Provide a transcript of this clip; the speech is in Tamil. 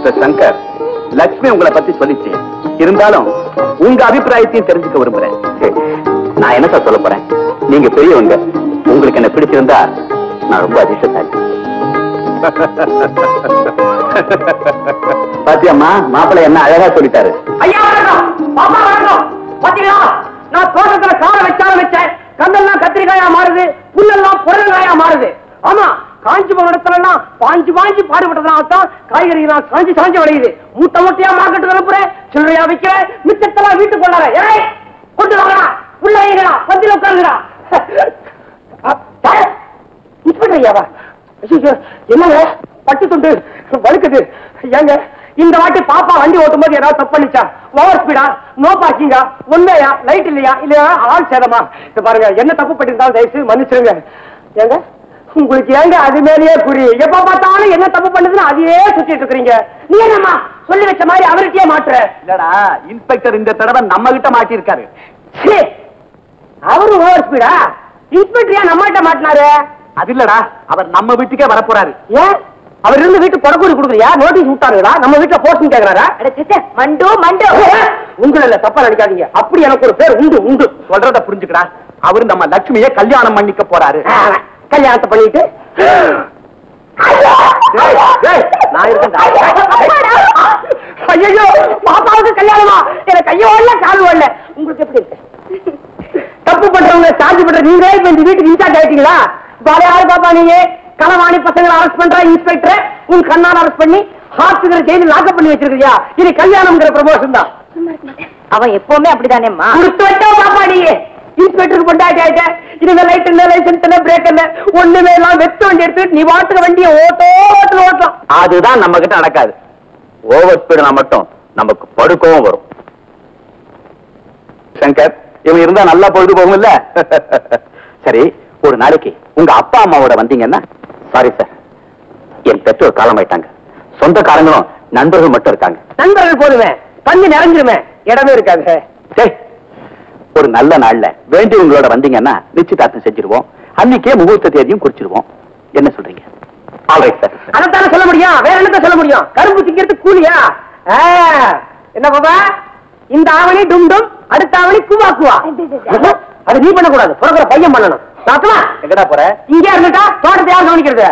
மிஸ்டர் சங்கர், லட்சுமி உங்களை பத்தி சொல்லிச்சு. இருந்தாலும் உங்க அபிப்பிராயத்தையும் தெரிஞ்சுக்க விரும்புறேன். நான் என்ன சார் சொல்ல போறேன், நீங்க பெரியவங்க, உங்களுக்கு என்ன பிடிச்சிருந்தா நான் ரொம்ப அதிர்ஷ்டசாலி. பாத்தியம்மா, மாப்பிள்ளை என்ன அழகா சொல்லிட்டாரு. ஐயா பாத்தீங்களா, நான் தோட்டத்துல காலை வச்சேன், கந்தெல்லாம் கத்திரிக்காயா மாறுது, புல்லெல்லாம் புடலங்காயா மாறுது. ஆமா, காஞ்சி போன இடத்துல எல்லாம் பாஞ்சு பாடுபட்டதுனால்தான் காய்கறிகள் காஞ்சி சாஞ்சி வளையுது. மூட்டை மூட்டையா மார்க்கெட்டுக்கு அனுப்புறேன், சில்லறையா விற்கிறேன், மிச்சத்தெல்லாம் வீட்டுக்கு கொண்டாட. ஏய் கொண்டு வாங்கடா, உள்ள வைங்கடா, பந்தில உட்காருங்கடா. ஐயாவா என்னங்க பட்டு துண்டு வழுக்குது. ஏங்க இந்த வாட்டி பாப்பா வண்டி ஓட்டும் போது ஏதாவது தப்பு பண்ணிச்சா? ஓவர் ஸ்பீடா, நோ பார்க்கிங்கா, உண்மையா, லைட் இல்லையா, இல்லையா ஆள் சேதமா? பாருங்க, என்ன தப்பு பண்ணிருந்தாலும் தயவுசெய்து மன்னிச்சிருங்க. ஏங்க உங்களுக்கு ஏங்க அது மேலேயே குறி, எப்ப பார்த்தாலும் என்ன தப்பு பண்ணுதுன்னு அதையே சுத்திட்டு இருக்கீங்க. நீ என்னம்மா சொல்லி வச்ச மாதிரி அவர்கிட்டயே மாட்டுற? இல்லடா, இன்ஸ்பெக்டர் இந்த தடவை நம்ம கிட்ட மாட்டிருக்காரு. அவரு ஓவர் ஸ்பீடா? இன்ஸ்பெக்டர் நம்ம கிட்ட மாட்டினாரு? அது இல்லடா, அவர் நம்ம வீட்டுக்கே வரப்போறாரு. ஏன் அவர் இருந்து வீட்டு கொடக்கூடி கொடுக்குறியா? நோட்டீஸ் விட்டாருடா, நம்ம வீட்டுல போஸ்டிங் கேக்குறாரா? மண்டு மண்டு உங்களை இல்ல, தப்பா நினைக்காதீங்க. அப்படி எனக்கு ஒரு பேர் உண்டு உண்டு. சொல்றத புரிஞ்சுக்கடா, அவரு நம்ம லட்சுமியை கல்யாணம் பண்ணிக்க போறாரு. கல்யாணத்தை பண்ணிட்டு நான் இருக்கேன். ஐயோ, பாப்பாவுக்கு கல்யாணமா? எனக்கு கையோ இல்ல கால் இல்ல. உங்களுக்கு எப்படி இருக்கு? தப்பு பண்றவங்க சார்ஜ் பண்ற நீங்களே இப்ப இந்த வீட்டுக்கு இன்சார்ஜ் ஆயிட்டீங்களா? பாலையாரு பாப்பா, நீங்க களவாணி பசங்களை அரெஸ்ட் பண்ற இன்ஸ்பெக்டர் உன் கண்ணால் அரெஸ்ட் பண்ணி ஹாஸ்பிட்டல் ஜெயிலில் லாக்கப் பண்ணி வச்சிருக்கியா? இது கல்யாணம்ங்கிற ப்ரமோஷன் தான். அவன் எப்பவுமே அப்படிதானேம்மா. கொடுத்து வச்சா பாப்பா, நீ இன்ஸ்பெக்டருக்கு பொண்டாட்டி ஆயிட்ட. இதுல லைட் என்ன, லைசன்ஸ் என்ன, பிரேக் என்ன, ஒண்ணுமே எல்லாம் வெத்து வண்டி எடுத்து நீ வாட்டுக்கு வண்டியை ஓட்டலாம். அதுதான் நம்ம கிட்ட நடக்காது. ஓவர் ஸ்பீடுனா மட்டும் நமக்கு படுக்கவும் வரும். சங்கர், இவன் இருந்தா நல்லா பொழுது போகும் இல்ல? சரி, ஒரு நாளைக்கு உங்க அப்பா அம்மாவோட வந்தீங்கன்னா. சாரி சார், என் பெற்றோர் காலமாயிட்டாங்க. சொந்தக்காரங்களும் நண்பர்கள் மட்டும் இருக்காங்க. நண்பர்கள் போதுமே, பஞ்சு நிறைஞ்சிருமே, இடமே இருக்காது. சரி, ஒரு நல்ல நாள்ல வேண்டி உங்களோட வந்தீங்கன்னா நிச்சயதார்த்தம் செஞ்சிருவோம். அன்னைக்கே முகூர்த்த தேதியும் குறிச்சிருவோம். என்ன சொல்றீங்க? Alright sir. அதைத்தானே சொல்ல முடியும், வேற என்னத்த சொல்ல முடியும்? கரும்பு திங்கிறது கூலியா? என்ன பாபா, இந்த ஆவணி டும் டும், அடுத்த ஆவணி குவா குவா. அது நீ பண்ணக்கூடாது, பிறகுற பையன் பண்ணணும். எங்கடா போற? இங்கே இருந்துட்டா தோட்டத்தை யார் கவனிக்கிறது?